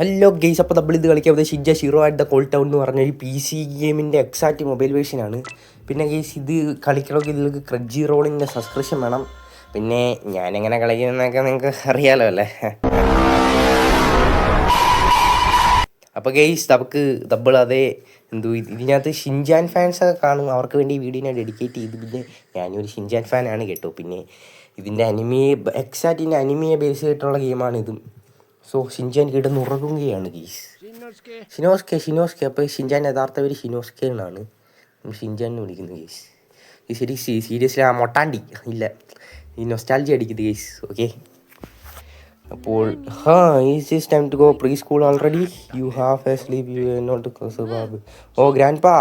Hello guys, അപ്പോൾ നമ്മളിത് കളിക്കാൻ പോകുന്നത് Shin chan Shiro at the Coal Town എന്ന് പറഞ്ഞൊരു PC ഗെയിമിൻ്റെ എക്സാക്റ്റ് മൊബൈൽ വേർഷനാണ്. പിന്നെ ഗെയ്സ് ഇത് കളിക്കണമെങ്കിൽ ഇതിലേക്ക് ക്രഡ്ജി റോളിൻ്റെ സബ്സ്ക്രിപ്ഷൻ വേണം. പിന്നെ ഞാനെങ്ങനെ കളിക്കുന്നതൊക്കെ നിങ്ങൾക്ക് അറിയാലോ അല്ലേ. അപ്പോൾ ഗെയ്സ് നമ്മൾ അതേ ഇതിനകത്ത് ഷിൻജാൻ ഫാൻസൊക്കെ കാണും, അവർക്ക് വേണ്ടി ഈ വീഡിയോ ഞാൻ ഡെഡിക്കേറ്റ് ചെയ്തു. പിന്നെ ഞാനൊരു ഷിൻജാൻ ഫാനാണ് കേട്ടോ. പിന്നെ ഇതിൻ്റെ എക്സാക്റ്റിൻ്റെ അനിമിയെ ബേസ് ചെയ്തിട്ടുള്ള ഗെയിമാണ് ഇതും. സോ ഷിൻജാൻ കിടന്ന് ഉറങ്ങുകയാണ് ഗീസ്. ഷിനോസ്കെ അപ്പോൾ ഷിൻജാൻ യഥാർത്ഥ പേര് ഷിനോസ്കെ എന്നാണ് ഷിൻജാൻ എന്ന് വിളിക്കുന്നത് ഗീസ്. ഈ ശരി സീരിയസ്ലി ആ മൊട്ടാണ്ടി ഇല്ല, ഈ നൊസ്റ്റാൾജി അടിക്കുന്നത് ഗീസ്. ഓക്കെ, അപ്പോൾ is time to go preschool already. You have a sleep you not. Oh grandpa.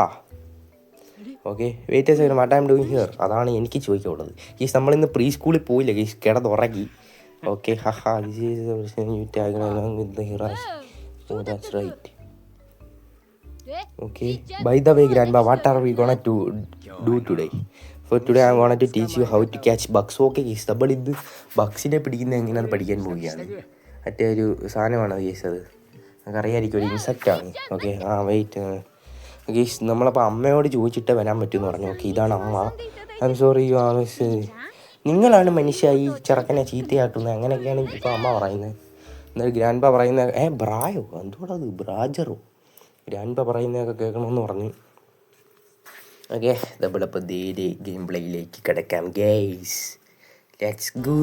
Okay, wait a second, what I am doing here. അതാണ് എനിക്ക് ചോദിക്കാനുള്ളത് ഗീസ്. നമ്മളിന്ന് പ്രീ സ്കൂളിൽ പോയില്ല ഗീസ്, കിടന്നുറങ്ങി. Okay, haha, this is the version you tag along with the heroes. Oh, that's right. Okay, by the way, Grandpa, what are we gonna do today? For today, I'm gonna to teach you how to catch bugs. Okay, guys, നമ്മൾ ഇത് ബഗ്സിനെ പിടിക്കുന്നത് എങ്ങനെയാണെന്ന് പഠിക്കാൻ പോവുകയാണ്. മറ്റേ ഒരു സാധനമാണ് ഗീസ്, അത് നമുക്കറിയാമായിരിക്കും, ഒരു ഇൻസെക്റ്റാണ്. ഓക്കെ, വെയിറ്റ് ഗീസ്, നമ്മളപ്പോൾ അമ്മയോട് ചോദിച്ചിട്ട് വരാൻ പറ്റുമെന്ന് പറഞ്ഞു. ഓക്കെ, ഇതാണ് അമ്മ. I am sorry you always, നിങ്ങളാണ് മനുഷ്യ ഈ ചെറുക്കനെ ചീത്തയാക്കുന്നത്, അങ്ങനെയൊക്കെയാണ് ഇപ്പോൾ അമ്മ പറയുന്നത്. എന്നാലും ഗ്രാൻഡ് പാ പറയുന്നത് ബ്രായോ എന്തുകൊണ്ടത് ബ്രാജറോ, ഗ്രാൻഡ് പാ പറയുന്നതൊക്കെ കേൾക്കണമെന്ന് പറഞ്ഞു. ഓക്കെ, നമ്മളിപ്പോൾ ധീരെ ഗെയിം പ്ലേയിലേക്ക് കിടക്കാം guys. Let's go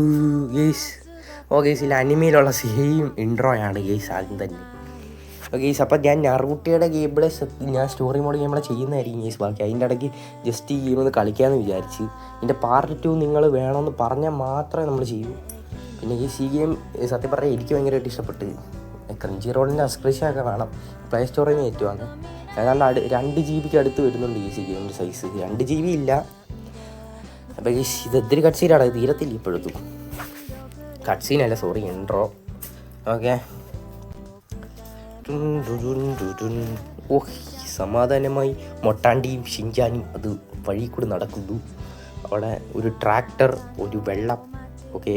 guys. Oh guys, ഇതിൽ അനിമയിലുള്ള സെയിം ഇൻട്രോയാണ് ഗെയ്സ് ആദ്യം തന്നെ. ഓക്കെ ഗെയ്സ്, അപ്പോൾ ഞാൻ നറൂട്ടോയുടെ ഗെയിം പ്ലേ ഞാൻ സ്റ്റോറി മോഡ് ഗെയിം പ്ലേ ചെയ്യുന്നതായിരിക്കും ഗെയ്സ്. ബാക്കി അതിൻ്റെ ഇടയ്ക്ക് ജസ്റ്റ് ഈ ഗെയിം ഒന്ന് കളിക്കാമെന്ന് വിചാരിച്ച്. ഇതിൻ്റെ പാർട്ട് 2 നിങ്ങൾ വേണമെന്ന് പറഞ്ഞാൽ മാത്രമേ നമ്മൾ ചെയ്യൂ. പിന്നെ ഈ ഗെയിം സത്യം പറഞ്ഞാൽ എനിക്ക് ഭയങ്കരമായിട്ട് ഇഷ്ടപ്പെട്ട്. ക്രഞ്ചി റോളിൻ്റെ സബ്സ്ക്രിപ്ഷനൊക്കെ വേണം, പ്ലേ സ്റ്റോറിൽ നിന്ന് ഏറ്റുവാണ്. ഏതാണ്ട് 2 GB അടുത്ത് വരുന്നുണ്ട് ഈ ഗെയിമിൻ്റെ സൈസ്. 2 GB ഇല്ല. അപ്പോൾ ഗെയ്സ്, ഇത് ഒത്തിരി കട്ട് സീനാണ്, തീരത്തില്ല ഇപ്പോഴത്തും. കട്ട് സീനല്ല, സോറി, ഇൻട്രോ. ഓക്കെ, ഓഹ് സമാധാനമായി മൊട്ടാണ്ടിയും ഷിൻജാനും അത് വഴി കൂടി നടക്കുന്നു. അവിടെ ഒരു ട്രാക്ടർ, ഒരു വെള്ളം. ഓക്കെ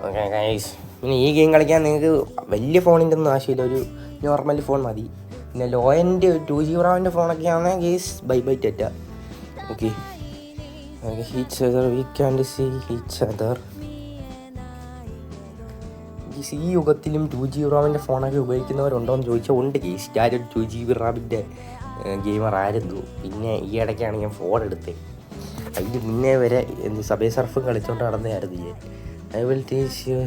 ഓക്കെ ഗൈസ്, പിന്നെ ഈ ഗെയിം കളിക്കാൻ നിങ്ങൾക്ക് വലിയ ഫോണിൻ്റെ ഒന്നും ആവശ്യമില്ല, ഒരു നോർമൽ ഫോൺ മതി. പിന്നെ ലോ എൻഡ് 2GB റാമിൻ്റെ ഫോണൊക്കെ ആണെങ്കിൽ guys bye tata. Okay, each other we can see each other. ഈ യുഗത്തിലും 2GB റാമിൻ്റെ ഫോണൊക്കെ ഉപയോഗിക്കുന്നവരുണ്ടോ എന്ന് ചോദിച്ചാൽ ഉണ്ട് ഗെയ്സ്. ഞാനൊരു 2GB റാമിൻ്റെ ഗെയിമർ ആയിരുന്നു. പിന്നെ ഈ ഇടയ്ക്കാണ് ഞാൻ ഫോൺ എടുത്തത്. അതിന് മുന്നേ വരെ സബേ സർഫ് കളിച്ചുകൊണ്ട് നടന്നതായിരുന്നു ഞാൻ. I will teach you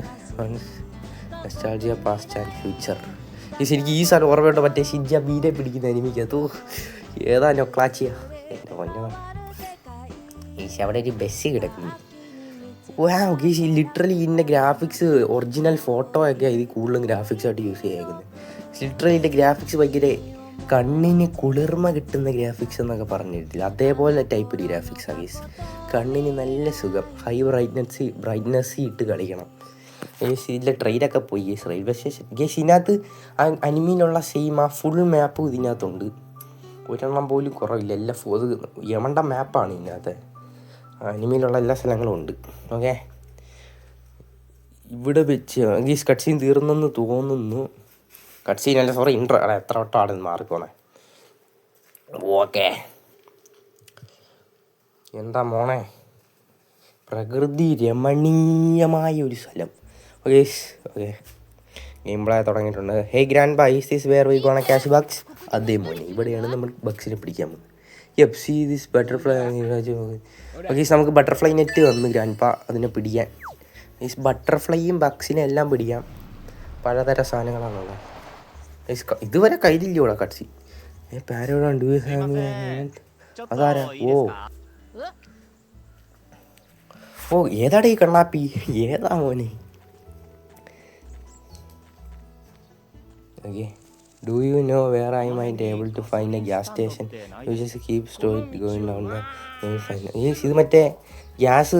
nostalgia past and future. എനിക്ക് ഈ സാധനം ഓർമ്മയുണ്ട്, മറ്റേ ഷിൻജ മീനെ പിടിക്കുന്ന എനിക്കത് ഏതാ നൊക്ലാച്ചിയ എൻ്റെ പൊന്നോ. ഈശ് അവിടെ ഒരു ബസ് കിടക്കുന്നു. ഗീസ്, ലിറ്ററലി ഇതിൻ്റെ ഗ്രാഫിക്സ് ഒറിജിനൽ ഫോട്ടോ ഒക്കെ ഇത് കൂടുതലും ഗ്രാഫിക്സ് ആയിട്ട് യൂസ് ചെയ്തേക്കുന്നത്. ലിറ്ററലി ഇതിൻ്റെ ഗ്രാഫിക്സ് ഭയങ്കര കണ്ണിന് കുളിർമ കിട്ടുന്ന ഗ്രാഫിക്സ് എന്നൊക്കെ പറഞ്ഞിട്ടില്ല, അതേപോലെ ടൈപ്പ് ഒരു ഗ്രാഫിക്സാണ് ഗീസ്. കണ്ണിന് നല്ല സുഖം, ഹൈ ബ്രൈറ്റ്നസ് ഇട്ട് കളിക്കണം. ഗീസ്, ഇതിലെ ട്രെയിനൊക്കെ പോയി ഗീസ്, റെയിൽവേ സ്റ്റേഷൻ. ഗീസ്, ഇതിനകത്ത് അനിമയിലുള്ള സെയിം ആ ഫുൾ മാപ്പും ഇതിനകത്തുണ്ട്, ഒരെണ്ണം പോലും കുറവില്ല. എല്ലാം അത് യമണ്ട മാപ്പാണ് ഇതിനകത്ത്, അനിമയിലുള്ള എല്ലാ സ്ഥലങ്ങളും ഉണ്ട്. ഓക്കെ, ഇവിടെ വെച്ച് ഗീസ് കട്ട് സീൻ തീർന്നെന്ന് തോന്നുന്നു. കട്ട് സീൻ അല്ല, സോറി, ഇൻട്രോ. എത്ര വട്ടമാണെന്ന് മാറിക്കോണേ. ഓക്കെ, എന്താ മോണേ, പ്രകൃതി രമണീയമായ ഒരു സ്ഥലം. ഓക്കെ ഓക്കെ, ഗെയിം പ്ലേ തുടങ്ങിയിട്ടുണ്ട്. Hey grandpa, is this where we gonna catch bugs. അതേ മോനെ, ഇവിടെയാണ് നമ്മൾ ബഗ്സിനെ പിടിക്കാൻ പോകുന്നത്. Yep, see this butterfly. Okay, നമുക്ക് ബട്ടർഫ്ലൈ നെറ്റ് വന്നു ഗ്രാൻഡ് പാ, അതിനെ പിടിക്കാൻ. ഈ ബട്ടർഫ്ലൈയും ബഗ്സിനെ എല്ലാം പിടിക്കാം, പലതരം സാധനങ്ങളാണുള്ളത്. ഇതുവരെ കയ്യിലില്ല ഇവിടെ കട്സി. അതാരാ? ഓ ഏതാടാ ഈ കണ്ണാപ്പി, ഏതാ മോനെ? Okay, do you know where I might able to find a gas station? You just keep story going down there. ഇത് മറ്റേ ഗ്യാസ്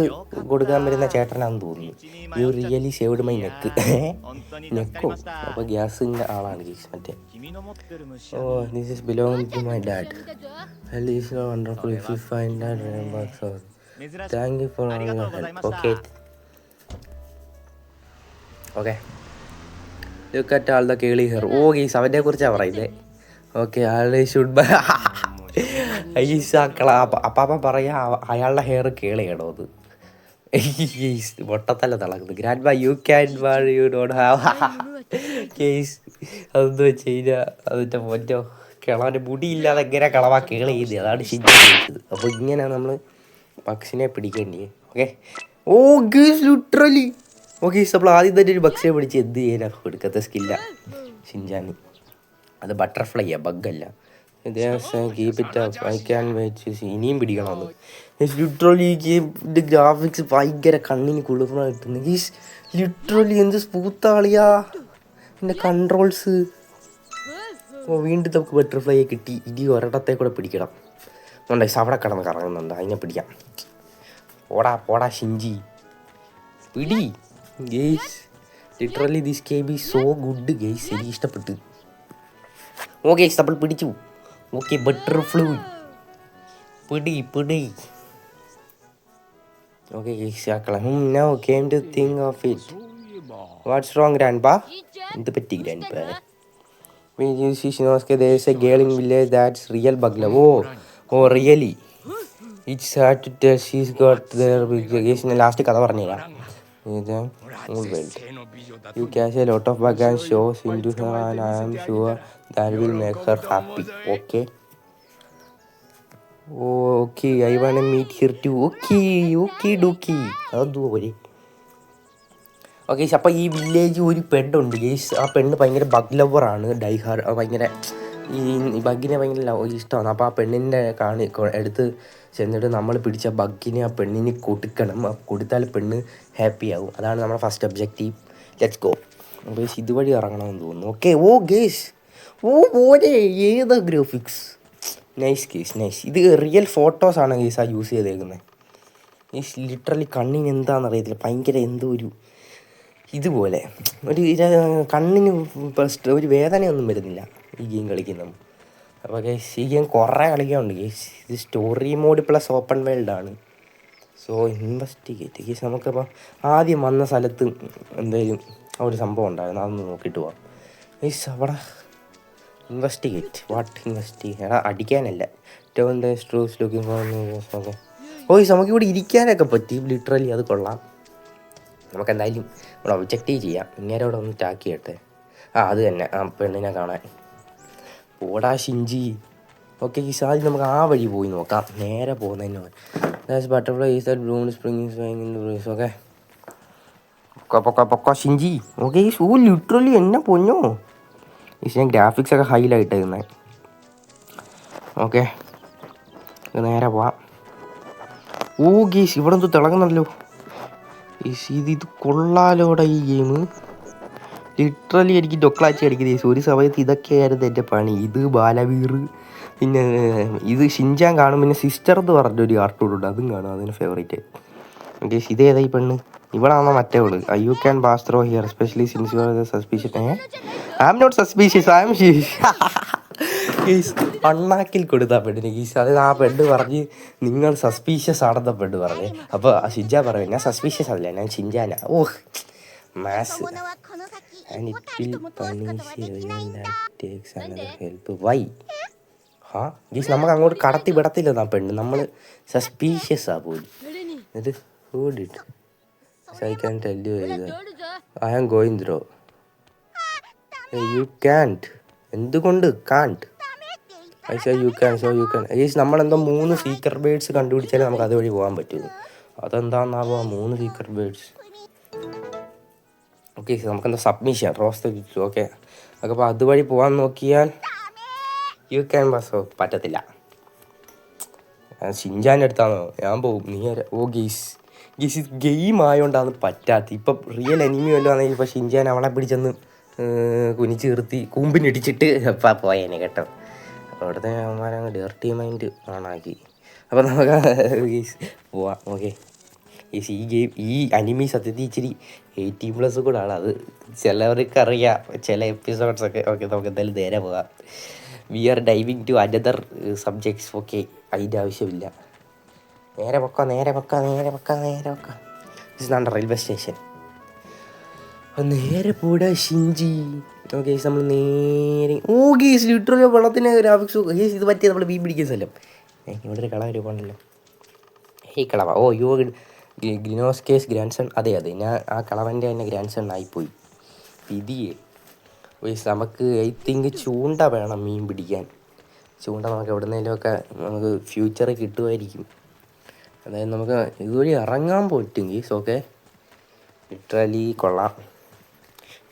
കൊടുക്കാൻ വരുന്ന ചേട്ടനാണെന്ന് തോന്നുന്നു. You really saved my neck. നെക്കോ? അപ്പോൾ ഗ്യാസിൻ്റെ ആളാണ് ഗീസ് മറ്റേ. Oh this is belong to my dad. Hell is wonderful if you find that. Thank you for all your help. Okay okay look at all the curly hair. Oh guys അവനെ കുറിച്ചാണ് പറയുന്നത്. Okay ആള് should അപ്പാപ്പ പറയാ അയാളുടെ hair കേളിയാണോ അത്. പൊട്ടത്തല്ല തിളക്കുന്നത്. Grandpa you can you don't have keys. അതെന്ന് വെച്ച് കഴിഞ്ഞാൽ അതിൻ്റെ പൊന്നോ കിളവൻ്റെ മുടിയില്ലാതെ എങ്ങനെ കളവാ കേള ചെയ്യുന്നത്. അതാണ് ഷിജി ചോദിച്ചത്. അപ്പോൾ ഇങ്ങനെയാണ് നമ്മൾ ബക്സിനെ പിടിക്കേണ്ടത്. ഓക്കെ. ഓ ഗേസ് ലിറ്ററലി ഓക്കെ. നമ്മൾ ആദ്യം തന്നെ ഒരു ബക്സിനെ പിടിച്ച് എന്ത് ചെയ്യാനാ കൊടുക്കത്തെ സ്കില്ല ഷിൻജാന്. അത് ബട്ടർഫ്ലൈയാ, ബഗ്ഗല്ല. Keep it up I can wait. ഇനിയും പിടിക്കണമെന്ന്. ലിറ്ററലി ഈ ഗെയിമിൻ്റെ ഗ്രാഫിക്സ് ഭയങ്കര കണ്ണിന് കുളിർമ കിട്ടുന്നു. ഗീസ് ലിറ്ററലി എന്ത് സ്മൂത്താളിയാ എൻ്റെ കൺട്രോൾസ്. ഓ വീണ്ടും നമുക്ക് ബട്ടർഫ്ലൈയെ കിട്ടി. ഇനി ഒരിടത്തെ കൂടെ പിടിക്കണം. അതുകൊണ്ട് അവിടെ കിടന്ന് കറങ്ങുന്നുണ്ട്, അതിനെ പിടിക്കാം. പോടാ ഷിൻജി പിടി. Guys literally this game is so good guys. എനിക്ക് ഇഷ്ടപ്പെട്ടു. ഓക്കെ നമ്മൾ പിടിച്ചു. ഓക്കെ ബട്ടർഫ്ലൈ പിടി. Okay now came to think of it. What's wrong grandpa? എന്ത് പറ്റി grandpa? There is a girl in village that's real bugler. Oh really? It's hard to tell. She's got their big last കഥ പറഞ്ഞുതരാം. You catch a lot of bug and shows into her and I am sure that will make her happy. Okay. Okay, I wanna meet her too. Okay dokie. അതുപോലെ okay. അപ്പോൾ ഈ village ഒരു പെണ്ണുണ്ട് guys. ആ പെണ്ണ് ഭയങ്കര bug ലവറാണ്. ഡൈഹാർ ഭയങ്കര ഈ ബഗ്ഗിനെ ഭയങ്കര ഇഷ്ടമാണ്. അപ്പോൾ ആ പെണ്ണിൻ്റെ എടുത്ത് ചെന്നിട്ട് നമ്മൾ പിടിച്ച ബഗ്ഗിനെ ആ പെണ്ണിന് കൊടുക്കണം. കൊടുത്താൽ പെണ്ണ് ഹാപ്പി ആവും. അതാണ് നമ്മുടെ first objective. Let's go. Guys ഇതുവഴി ഇറങ്ങണമെന്ന് തോന്നുന്നു. ഓക്കെ. ഗേസ് ഓരേ ഏതാ ഗ്രാഫിക്സ്. Nice guys nice. ഇത് റിയൽ ഫോട്ടോസാണ് ഗേസ് ആ യൂസ് ചെയ്തേക്കുന്നത്. ഗേസ് ലിറ്ററലി കണ്ണിന് എന്താണെന്നറിയത്തില്ല, ഭയങ്കര എന്തോ ഒരു ഇതുപോലെ ഒരു കണ്ണിന് ഒരു വേദനയൊന്നും വരുന്നില്ല ഈ ഗെയിം കളിക്കുന്നത്. അപ്പോൾ ഗേസ് ഈ ഗെയിം കുറേ കളിക്കാനുണ്ട് ഗേസ്. ഇത് സ്റ്റോറി മോഡ് പ്ലസ് ഓപ്പൺ വേൾഡാണ്. So investigate guys. നമുക്കപ്പോൾ ആദ്യം വന്ന സ്ഥലത്ത് എന്തെങ്കിലും ഒരു സംഭവം ഉണ്ടായിരുന്നു, അതൊന്ന് നോക്കിയിട്ട് പോവാം ഗേസ്. അവിടെ ഇൻവെസ്റ്റിഗേറ്റ്. What investigate? അടിക്കാനല്ല. Turn the strews looking for. Okay നമുക്കിവിടെ ഇരിക്കാനൊക്കെ പറ്റി ലിറ്ററലി. അത് കൊള്ളാം. നമുക്കെന്തായാലും ഇവിടെ ഒബ്ജക്റ്റീവ് ചെയ്യാം. ഇങ്ങനെ ഇവിടെ ഒന്ന് ടാക്ക് ചെയ്യട്ടെ. അത് തന്നെ ആ പെണ്ണിനെ കാണാൻ. ഓടാ ഷിൻജി. ഓക്കെ ഈ സാധനം നമുക്ക് ആ വഴി പോയി നോക്കാം. നേരെ പോകുന്നതിന് butterfly is that bloom spring. Okay പൊക്ക ഷിൻജി. ഓക്കെ ഈ ഷൂ ലിറ്ററലി എന്നെ പൊന്നോ. ഈ ഗ്രാഫിക്സ് ഒക്കെ ഹൈലൈറ്റായിരുന്നേ. ഓക്കെ നേരെ പോവാം. ഗീസ് ഇവിടെ എന്തോ തിളങ്ങുന്നല്ലോ. ഇത് കൊള്ളാലോടെ ഈ ഗെയിം. ലിറ്ററലി എനിക്ക് ഡൊക്ലാച്ചി അടിക്കുന്നത്. ഒരു സമയത്ത് ഇതൊക്കെയായിരുന്നു എൻ്റെ പണി. ഇത് ബാലവീർ, പിന്നെ ഇത് ഷിൻജാൻ കാണും, പിന്നെ സിസ്റ്റർ എന്ന് പറഞ്ഞൊരു കാർട്ടൂണുണ്ട്, അതും കാണും. അതിന് ഫേവറേറ്റ്. ഓക്കെ ഇതേതാ ഈ പെണ്ണ്? ഇവളാണോ മറ്റേ അവള്? You can pass through here especially since you are suspicious. I am not suspicious, I am അണ്ണാക്കിൽ കൊടുത്താ പെണ്ണിന് ഗീസ്. അത് ആ പെണ്ണ് പറഞ്ഞ് നിങ്ങൾ സസ്പീഷ്യസ് ആണെന്ന പെണ്ണ് പറഞ്ഞേ. അപ്പോൾ ഷിൻജാൻ പറയും ഞാൻ സസ്പീഷ്യസ് അല്ല, ഞാൻ ഷിൻജാനാ. Mass and it will takes another help. Why guys നമുക്ക് അങ്ങോട്ട് കടത്തി വിടത്തില്ലെന്നാ പെണ്ണ്. നമ്മൾ സസ്പീഷ്യസാ പോലും. ഇത് who did I can tell you I am going through. You can't. എന്തുകൊണ്ട് can't? I say you can, so you can. നമ്മളെന്തോ 3 സീക്രട്ട് ബേർഡ്സ് കണ്ടുപിടിച്ചാലേ നമുക്ക് അതുവഴി പോകാൻ പറ്റുള്ളൂ. അതെന്താണെന്നാവോ 3 സീക്രട്ട് ബേർഡ്സ്. ഓക്കെ നമുക്കെന്താ സബ്മിഷൻ റോസ്റ്റ് കിട്ടും. ഓക്കെ അപ്പോൾ അതുവഴി പോകാൻ നോക്കിയാൽ യു ക്യാൻ ബസ് പറ്റത്തില്ല. ഷിൻജാൻ്റെ അടുത്താണോ ഞാൻ പോകും. നീ ഗീസ് ഗെയിം ആയതുകൊണ്ടാണ് പറ്റാത്ത. ഇപ്പം റിയൽ എനിമി വല്ലതും ആണെങ്കിൽ ഇപ്പോൾ ഷിൻജാൻ അവളെ പിടിച്ചെന്ന് കുനിച്ച് നിർത്തി കൂമ്പിനിടിച്ചിട്ട് അപ്പം പോയേനെ കേട്ടോ. അപ്പോൾ അവിടുത്തെ അവന്മാരങ്ങ് ഡേർട്ടി മൈൻഡ് ഓണാക്കി. അപ്പോൾ നമുക്ക് പോവാം. ഓക്കെ ഈ ഗെയിം ഈ അനിമി സത്യത്തിൽ ഇച്ചിരി 18+ കൂടെ ആണ്. അത് ചിലവർക്ക് അറിയാം, ചില എപ്പിസോഡ്സൊക്കെ. ഓക്കെ നമുക്ക് എന്തായാലും നേരെ പോകാം. We are diving to another subjects. Okay അതിൻ്റെ ആവശ്യമില്ല. നേരെ പൊക്ക. ഇതാണ് റെയിൽവേ സ്റ്റേഷൻ. നേരെ പോടാ ഷിഞ്ചി. ഓക്കെ നമ്മൾ നേരെ ഗേസ് ലിറ്ററലി വെള്ളത്തിന് ഗ്രാഫിക്സ് ഗേസ് ഇത് പറ്റിയ നമ്മൾ മീൻ പിടിക്കുന്ന സ്ഥലം. ഇവിടെ ഒരു കളവ രൂപമുണ്ടല്ലോ. കളവ ഗ്ലിനോസ് കേസ് ഗ്രാൻഡ് സൺ. അതെ ഞാൻ ആ കളവൻ്റെ തന്നെ ഗ്രാൻഡ് സൺ ആയിപ്പോയി. വിധിയേ ഗേസ് നമുക്ക് ഐ തിങ്ക് ചൂണ്ട വേണം മീൻ പിടിക്കാൻ. ചൂണ്ട നമുക്ക് എവിടുന്നേലുമൊക്കെ നമുക്ക് ഫ്യൂച്ചറിൽ കിട്ടുമായിരിക്കും. അതായത് നമുക്ക് ഇതുവഴി ഇറങ്ങാൻ പറ്റും ഗീസ്. ഓക്കെ ലിറ്ററലി കൊള്ളാം.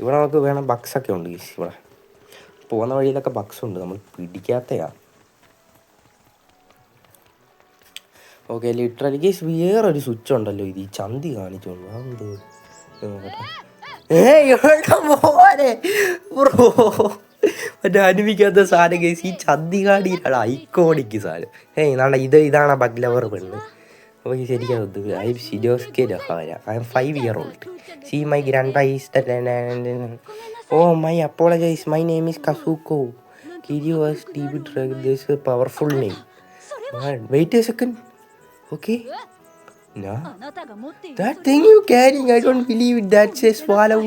ഇവിടെ നമുക്ക് വേണം ബക്സൊക്കെ ഉണ്ട് ഗീസ്. ഇവിടെ പോകുന്ന വഴിയിലൊക്കെ ബക്സ് ഉണ്ട്, നമ്മൾ പിടിക്കാത്തയാ. ഓക്കെ ലിറ്ററലി ഗീസ് വേറൊരു സ്വിച്ച് ഉണ്ടല്ലോ ഇത് ഈ ചന്തി കാണിച്ചോളൂ. അതെന്ത് ബ്രോ മറ്റേ അനുഭവിക്കാത്ത സാധനം ഗീസ്. ഈ ചന്തി കാണിയിലാണ് ഐക്കോണിക്ക് സാധനം. ഇതാണ് ബഗ്ലവർ പെണ്ണ്. അപ്പോൾ ശരിക്കും I am Shinosuke Nohara. I am 5 years old. See my grandpa is oh my apologize. My name is Kazuko. Kiryu was TV drug. This is a powerful name. Wait a second. Okay. No. That thing you carrying, I don't believe it. That's a swallow.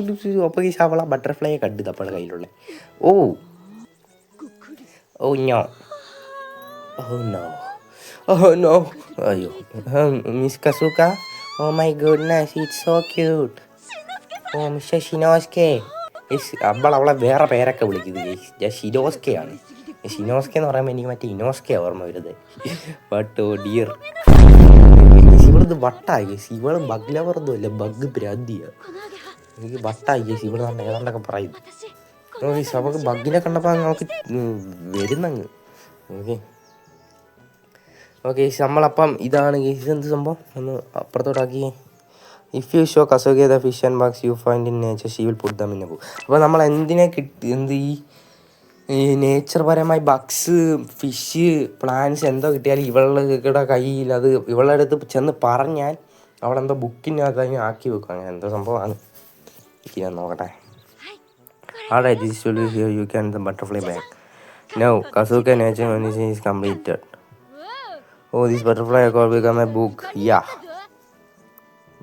അപ്പോൾ ഈ ശവള butterfly കണ്ടു നമ്മുടെ കയ്യിലുള്ള. Oh no. Oh no. Oh no. അയ്യോ miss Kazuka. Oh my goodness, it's so cute. Oh mister Shinosuke. അവളെ വേറെ പേരൊക്കെ വിളിക്കുന്നത് ഞാൻ ഷിനോസ്കെയാണ്. ഷിനോസ്കെ എന്ന് പറയുമ്പോൾ എനിക്ക് മറ്റേ ഇനോസ്കെ ഓർമ്മ വരുന്നത്. ബട്ട് ഓ ഡിയർ ഇവളിത് വട്ടായി ഗേസ്. ഇവള് ബഗ് ലവറൊന്നും അല്ല, ബഗ് ഭ്രാന്തിയാണ്. എനിക്ക് വട്ടായി ഗേസ്. ഇവിടെ നല്ല ഏതാണ്ടൊക്കെ പറയുന്നു. നമുക്ക് ബഗ്ഗിനെ കണ്ടപ്പോൾ നമുക്ക് വരുന്നങ്ങ്. ഓക്കെ നമ്മളപ്പം ഇതാണ് ഗേസ്. എന്ത് സംഭവം ഒന്ന് അപ്പുറത്തോട്ടാക്കി. ഇഫ് യു ഷോ കസോഗെ the fish and bugs you find in nature she will put them in a book. അപ്പോൾ നമ്മൾ എന്തിനെ ഈ നേച്ചർപരമായി ബഗ്സ്, ഫിഷ്, പ്ലാന്റ്സ് എന്തോ കിട്ടിയാലും ഇവളുടെ കയ്യിൽ അത് ഇവളുടെ അടുത്ത് ചെന്ന് പറഞ്ഞാൽ അവളെന്തോ ബുക്കിനകത്ത് ആക്കി വെക്കും. അങ്ങനെ എന്തോ സംഭവമാണ്. ഞാൻ നോക്കട്ടെ. Alright, this will be here. You can the butterfly bag. Now, Kazuka nature condition is completed. Oh, this butterfly could become a book. Yeah.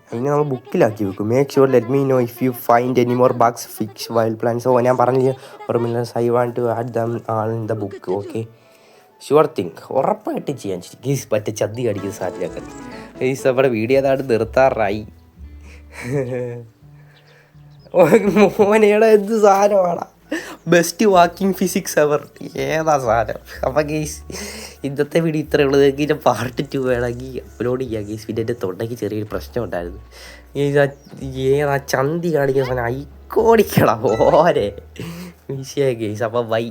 അതിനെ നമ്മൾ ബുക്കിലാക്കി വെക്കും. Make sure let me know if you find any more bugs, fish, wild plants. ഞാൻ പറഞ്ഞില്ല ഓർമ്മയില്ല. I want to add them all in the book. Okay sure thing. ഉറപ്പായിട്ട് ചെയ്യാൻ ഗീസ്. പറ്റ ചന്തി കാണിക്കുന്ന സാധ്യതയൊക്കെ ഗീസ്. നമ്മുടെ വീഡിയോ ഏതാണ്ട് നിർത്താറായി. മോനെയുടെ എന്ത് സാധനമാണ് ബെസ്റ്റ് വാക്കിംഗ് ഫിസിക്സ് അവർ. ഏതാ സാധനം. അപ്പം ഗീസ് ഇന്നത്തെ വീഡിയോ ഇത്രയേ ഉള്ളൂ. ഇതിൻ്റെ പാർട്ട് 2 വേണമെങ്കിൽ അപ്ലോഡ് ചെയ്യാം ഗീസ്. പിന്നെ എൻ്റെ തൊണ്ടയ്ക്ക് ചെറിയൊരു പ്രശ്നം ഉണ്ടായിരുന്നു. ഏതാ ചന്തി കാണിക്കുന്ന സാധനം ഐക്കോണിക്കണം ഓരെ വിഷയ ഗീസ്. അപ്പം ബൈ.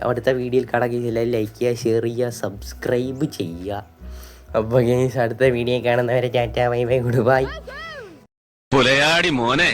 അവിടുത്തെ വീഡിയോയിൽ കാണാൻ ഗീസ്. എല്ലാവരും ലൈക്ക് ചെയ്യുക, ഷെയർ ചെയ്യുക, സബ്സ്ക്രൈബ് ചെയ്യുക. അപ്പോൾ ഗീസ് അടുത്ത വീഡിയോ കാണുന്നവരെ tata bye bye good bye. പുലയാടി മോനെ.